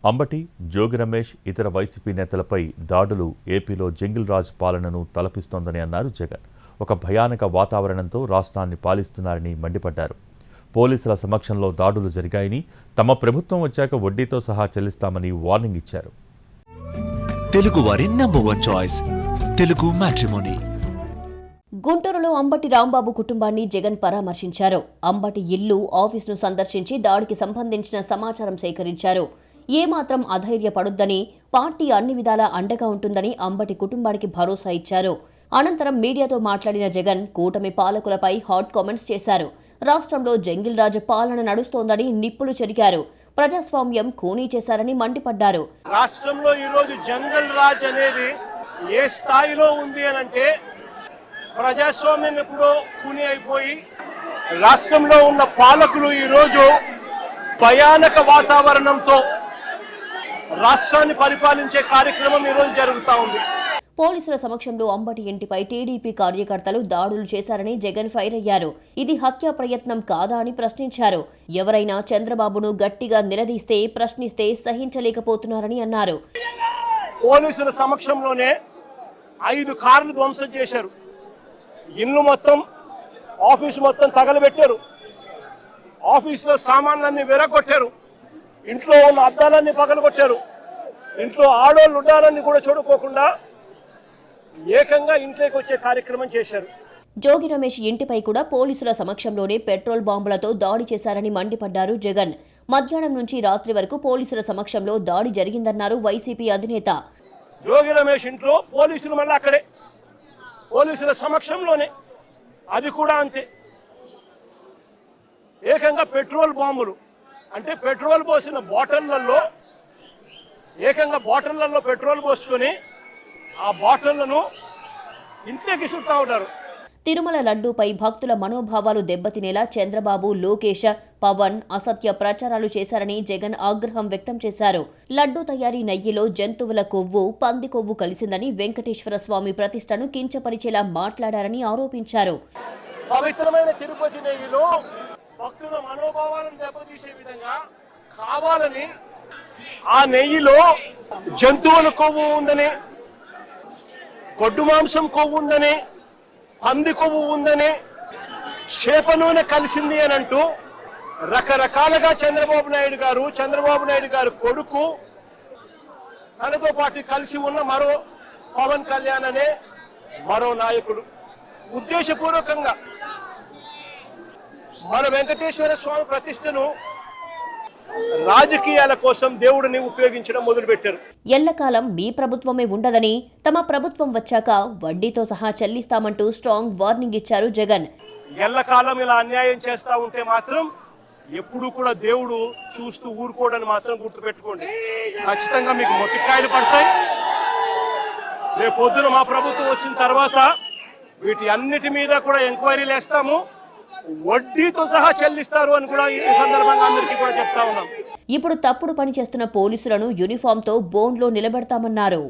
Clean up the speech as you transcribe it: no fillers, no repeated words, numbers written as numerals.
అంబటి, జోగి రమేష్, ఇతర వైసీపీ నేతలపై దాడులు ఏపీలో జంగిల్ రాజ్ పాలనను తలపిస్తోందని అన్నారు జగన్. ఒక భయానక వాతావరణంతో రాష్ట్రాన్ని పాలిస్తున్నారని మండిపడ్డారు. పోలీసుల సమక్షంలో దాడులు జరిగాయని, తమ ప్రభుత్వం వచ్చాక వడ్డీతో సహా చెల్లిస్తామని వార్నింగ్ ఇచ్చారు. తెలుగువారి నంబర్ 1 చాయిస్ తెలుగు మ్యాట్రిమోనీ. గుంటూరులో అంబటి రాంబాబు కుటుంబాన్ని జగన్ పరామర్శించారు. అంబటి ఇల్లు, ఆఫీసును సందర్శించి దాడికి సంబంధించిన సమాచారం సేకరించారు. ఏమాత్రం అధైర్యపడొద్దని, పార్టీ అన్ని విధాలా అండగా ఉంటుందని అంబటి కుటుంబానికి భరోసా ఇచ్చారు. అనంతరం మీడియాతో మాట్లాడిన జగన్ కూటమి పాలకులపై హాట్ కామెంట్స్ చేశారు. రాష్ట్రంలో జంగిల్ రాజ్ పాలన నడుస్తోందని నిప్పులు చెరిగారు. ప్రజాస్వామ్యం ఖూనీ చేశారని మండిపడ్డారు. రాష్ట్రంలో ఈరోజు జంగిల్ రాజ్ అనేది ఏ స్థాయిలో ఉంది అనంటే ప్రజాస్వామ్యం ఎప్పుడో ఖూనీ అయిపోయి రాష్ట్రంలో ఉన్న పాలకులు ఈరోజు భయానక వాతావరణంతో రాష్ట్రాన్ని పరిపాలించే కార్యక్రమం ఈరోజు జరుగుతూ ఉంది. పోలీసుల సమక్షంలో అంబటి ఇంటిపై టీడీపీ కార్యకర్తలు దాడులు చేశారని జగన్ ఫైర్ అయ్యారు. ఇది హత్యా ప్రయత్నం కాదా అని ప్రశ్నించారు. ఎవరైనా చంద్రబాబును గట్టిగా నిలదీస్తే, ప్రశ్నిస్తే సహించలేకపోతున్నారని అన్నారు. పోలీసుల సమక్షంలోనే 5 కార్లు ధ్వంసం చేశారు. ఇల్లు మొత్తం, ఆఫీసు మొత్తం తగలబెట్టారు. ఆఫీసులో సామాన్లన్నీ విరగొట్టారు. ఇంట్లో ఉన్న అద్దాలన్నీ పగలగొట్టారు. ఇంట్లో ఆడోళ్ళు ఉండాలని కూడా చూడుకోకుండా ఏకంగా ఇంట్లోకి వచ్చే కార్యక్రమం చేశారు. జోగి రమేష్ ఇంటిపై కూడా పోలీసుల సమక్షంలోనే పెట్రోల్ బాంబులతో దాడి చేశారని మండిపడ్డారు జగన్. మధ్యాహ్నం నుంచి రాత్రి వరకు పోలీసుల సమక్షంలో దాడి జరిగిందన్నారు వైసీపీ అధినేత. జోగి రమేష్ ఇంట్లో పోలీసులు మళ్ళీ అక్కడే, పోలీసుల సమక్షంలోనే, అది కూడా అంతే. ఏకంగా పెట్రోల్ బాంబులు అంటే పెట్రోల్ పోసిన బాటిళ్లలో, ఏకంగా బాటిళ్లలో పెట్రోల్ పోసుకొని ఆ బాటిళ్లను ఇంట్లోకి చుట్టూ ఉంటారు. తిరుమల లడ్డూపై భక్తుల మనోభావాలు దెబ్బతినేలా చంద్రబాబు, లోకేష్, పవన్ అసత్య ప్రచారాలు చేశారని జగన్ ఆగ్రహం వ్యక్తం చేశారు. లడ్డూ తయారీ నెయ్యిలో జంతువుల కొవ్వు, పంది కొవ్వు కలిసిందని, వెంకటేశ్వర స్వామి ప్రతిష్టను కించపరిచేలా మాట్లాడారని ఆరోపించారు. పవిత్రమైన తిరుపతి నెయ్యిలో భక్తుల మనోభావాలను దెబ్బతీసే విధంగా కావాలని ఆ నెయ్యిలో జంతువుల కొవ్వు ఉందని, గొడ్డు మాంసం కొవ్వు ఉందని, పంది కొవ్వు ఉందని, చేప నూనె కలిసింది అని అంటూ రకరకాలుగా చంద్రబాబు నాయుడు గారు కొడుకు, తనతో పాటు కలిసి ఉన్న మరో పవన్ కళ్యాణ్ అనే మరో నాయకుడు ఉద్దేశపూర్వకంగా మన వెంకటేశ్వర స్వామి ప్రతిష్టను రాజకీయాల కోసం దేవుడిని ఉపయోగించడం మొదలుపెట్టారు. ఎల్లకాలం మీ ప్రభుత్వమే ఉండదని, తమ ప్రభుత్వం వచ్చాక వడ్డీతో సహా చెల్లిస్తామంటూ స్ట్రాంగ్ వార్నింగ్ ఇచ్చారు జగన్. ఎల్లకాలం ఇలా అన్యాయం చేస్తా ఉంటే మాత్రం ఎప్పుడు కూడా దేవుడు చూస్తూ ఊరుకోవడానికి మాత్రం గుర్తుపెట్టుకోండి. ఖచ్చితంగా మీకు మొట్టికాయలు పడతాయి. రేపు పొద్దున మా ప్రభుత్వం వచ్చిన తర్వాత వీటి అన్నిటి మీద కూడా ఎంక్వైరీలు వేస్తాము, వడ్డీతో సహా చెల్లిస్తారు అని కూడా ఈ సందర్భంగా అందరికీ కూడా చెప్తా ఉన్నాం. ఇప్పుడు తప్పుడు పని చేస్తున్న పోలీసులను యూనిఫామ్తో బోన్లో నిలబెడతామన్నారు.